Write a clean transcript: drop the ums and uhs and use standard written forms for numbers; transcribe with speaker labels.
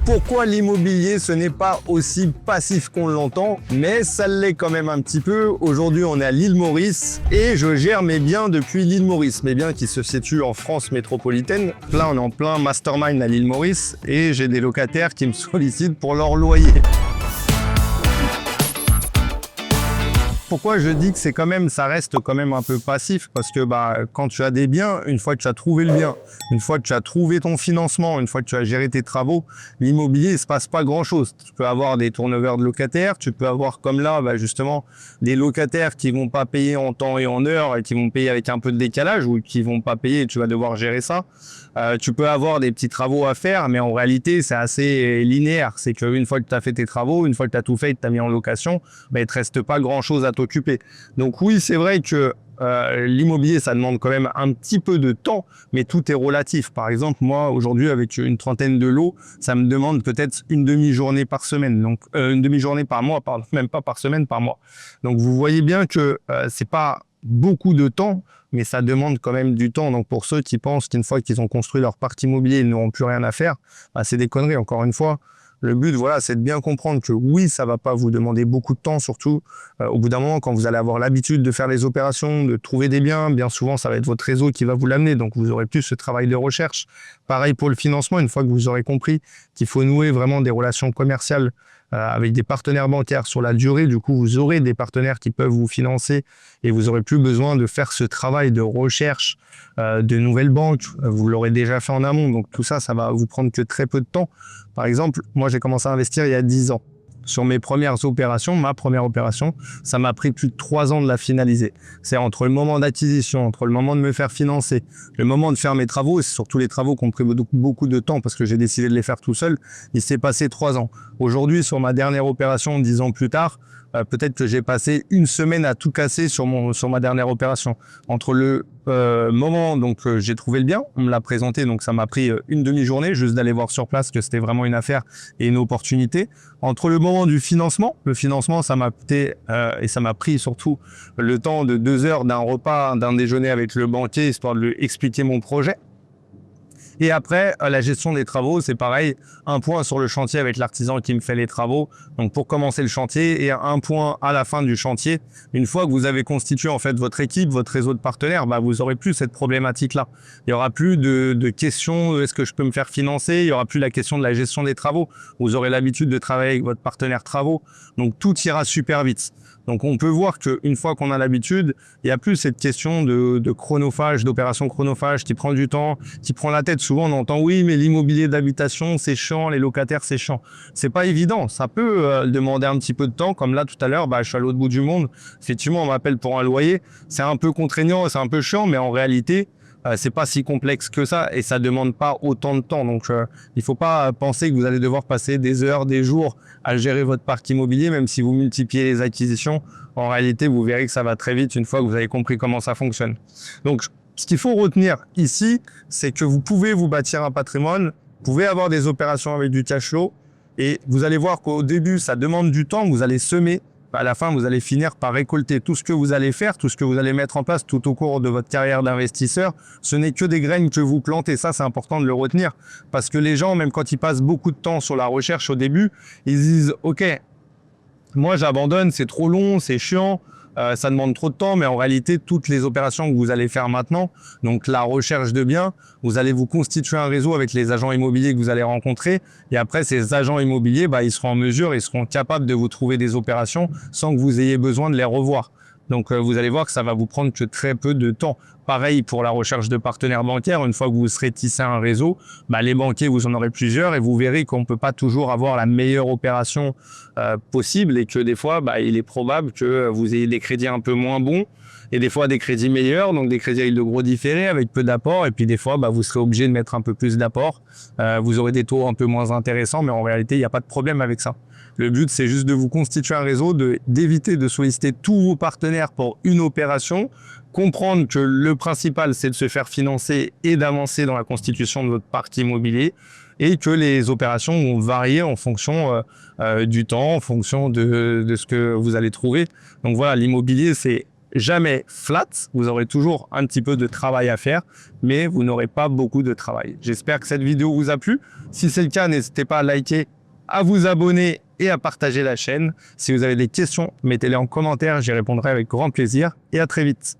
Speaker 1: Pourquoi l'immobilier, ce n'est pas aussi passif qu'on l'entend, mais ça l'est quand même un petit peu. Aujourd'hui, on est à l'île Maurice et je gère mes biens depuis l'île Maurice, mes biens qui se situent en France métropolitaine. Là, on est en plein mastermind à l'île Maurice et j'ai des locataires qui me sollicitent pour leur loyer. Pourquoi je dis que ça reste quand même un peu passif? Parce que quand tu as des biens, une fois que tu as trouvé le bien, une fois que tu as trouvé ton financement, une fois que tu as géré tes travaux, l'immobilier, il se passe pas grand-chose. Tu peux avoir des turnovers de locataires, tu peux avoir comme là, justement, des locataires qui vont pas payer en temps et en heure et qui vont payer avec un peu de décalage ou qui vont pas payer et tu vas devoir gérer ça. Tu peux avoir des petits travaux à faire, mais en réalité, c'est assez linéaire. C'est qu'une fois que tu as fait tes travaux, une fois que tu as tout fait et que tu as mis en location, il te reste pas grand-chose à t'occuper. Donc oui, c'est vrai que l'immobilier, ça demande quand même un petit peu de temps, mais tout est relatif. Par exemple, moi, aujourd'hui, avec une trentaine de lots, ça me demande peut-être une demi-journée par semaine. Donc, une demi-journée par mois, pardon, même pas par semaine, par mois. Donc, vous voyez bien que c'est pas beaucoup de temps, mais ça demande quand même du temps. Donc, pour ceux qui pensent qu'une fois qu'ils ont construit leur parc immobilier, ils n'auront plus rien à faire, c'est des conneries, encore une fois. Le but, voilà, c'est de bien comprendre que oui, ça va pas vous demander beaucoup de temps, surtout au bout d'un moment, quand vous allez avoir l'habitude de faire les opérations, de trouver des biens, bien souvent, ça va être votre réseau qui va vous l'amener, donc vous aurez plus ce travail de recherche. Pareil pour le financement, une fois que vous aurez compris qu'il faut nouer vraiment des relations commerciales avec des partenaires bancaires sur la durée, du coup, vous aurez des partenaires qui peuvent vous financer et vous aurez plus besoin de faire ce travail de recherche de nouvelles banques. Vous l'aurez déjà fait en amont, donc tout ça, ça va vous prendre que très peu de temps. Par exemple, moi, j'ai commencé à investir il y a 10 ans. Sur mes premières opérations, ma première opération, ça m'a pris plus de 3 ans de la finaliser. C'est entre le moment d'acquisition, entre le moment de me faire financer, le moment de faire mes travaux, et c'est surtout les travaux qui ont pris beaucoup de temps parce que j'ai décidé de les faire tout seul, il s'est passé 3 ans. Aujourd'hui, sur ma dernière opération, 10 ans plus tard, peut-être que j'ai passé une semaine à tout casser sur ma dernière opération. Entre le moment, donc j'ai trouvé le bien, on me l'a présenté, donc ça m'a pris une demi-journée juste d'aller voir sur place que c'était vraiment une affaire et une opportunité. Entre le moment du financement, le financement ça m'a coûté et ça m'a pris surtout le temps de 2 heures d'un repas, d'un déjeuner avec le banquier histoire de lui expliquer mon projet. Et après, la gestion des travaux, c'est pareil, un point sur le chantier avec l'artisan qui me fait les travaux, donc pour commencer le chantier, et un point à la fin du chantier. Une fois que vous avez constitué en fait votre équipe, votre réseau de partenaires, vous aurez plus cette problématique-là. Il y aura plus de questions, est-ce que je peux me faire financer? Il y aura plus la question de la gestion des travaux. Vous aurez l'habitude de travailler avec votre partenaire travaux, donc tout ira super vite. Donc on peut voir qu'une fois qu'on a l'habitude, il n'y a plus cette question de chronophage, d'opération chronophage qui prend du temps, qui prend la tête. Souvent on entend oui, mais l'immobilier d'habitation c'est chiant, les locataires c'est chiant. C'est pas évident, ça peut demander un petit peu de temps. Comme là tout à l'heure, je suis à l'autre bout du monde. Effectivement, on m'appelle pour un loyer, c'est un peu contraignant, c'est un peu chiant, mais en réalité c'est pas si complexe que ça et ça demande pas autant de temps. Donc il faut pas penser que vous allez devoir passer des heures, des jours à gérer votre parc immobilier, même si vous multipliez les acquisitions. En réalité, vous verrez que ça va très vite une fois que vous avez compris comment ça fonctionne. Donc ce qu'il faut retenir ici, c'est que vous pouvez vous bâtir un patrimoine, vous pouvez avoir des opérations avec du cash flow et vous allez voir qu'au début, ça demande du temps, vous allez semer. À la fin, vous allez finir par récolter tout ce que vous allez faire, tout ce que vous allez mettre en place tout au cours de votre carrière d'investisseur. Ce n'est que des graines que vous plantez. Ça, c'est important de le retenir. Parce que les gens, même quand ils passent beaucoup de temps sur la recherche au début, ils disent « Ok, moi j'abandonne, c'est trop long, c'est chiant. » ça demande trop de temps, mais en réalité, toutes les opérations que vous allez faire maintenant, donc la recherche de biens, vous allez vous constituer un réseau avec les agents immobiliers que vous allez rencontrer. Et après, ces agents immobiliers, ils seront en mesure, ils seront capables de vous trouver des opérations sans que vous ayez besoin de les revoir. Donc, vous allez voir que ça va vous prendre que très peu de temps. Pareil pour la recherche de partenaires bancaires. Une fois que vous serez tissé un réseau, les banquiers, vous en aurez plusieurs et vous verrez qu'on ne peut pas toujours avoir la meilleure opération possible et que des fois, il est probable que vous ayez des crédits un peu moins bons et des fois des crédits meilleurs, donc des crédits avec de gros différés, avec peu d'apports. Et puis des fois, vous serez obligé de mettre un peu plus d'apports. Vous aurez des taux un peu moins intéressants, mais en réalité, il n'y a pas de problème avec ça. Le but, c'est juste de vous constituer un réseau, d'éviter de solliciter tous vos partenaires pour une opération, comprendre que le principal, c'est de se faire financer et d'avancer dans la constitution de votre parc immobilier et que les opérations vont varier en fonction du temps, en fonction de ce que vous allez trouver. Donc voilà, l'immobilier, c'est jamais flat. Vous aurez toujours un petit peu de travail à faire, mais vous n'aurez pas beaucoup de travail. J'espère que cette vidéo vous a plu. Si c'est le cas, n'hésitez pas à liker, à vous abonner et à partager la chaîne. Si vous avez des questions, mettez-les en commentaire, j'y répondrai avec grand plaisir et à très vite.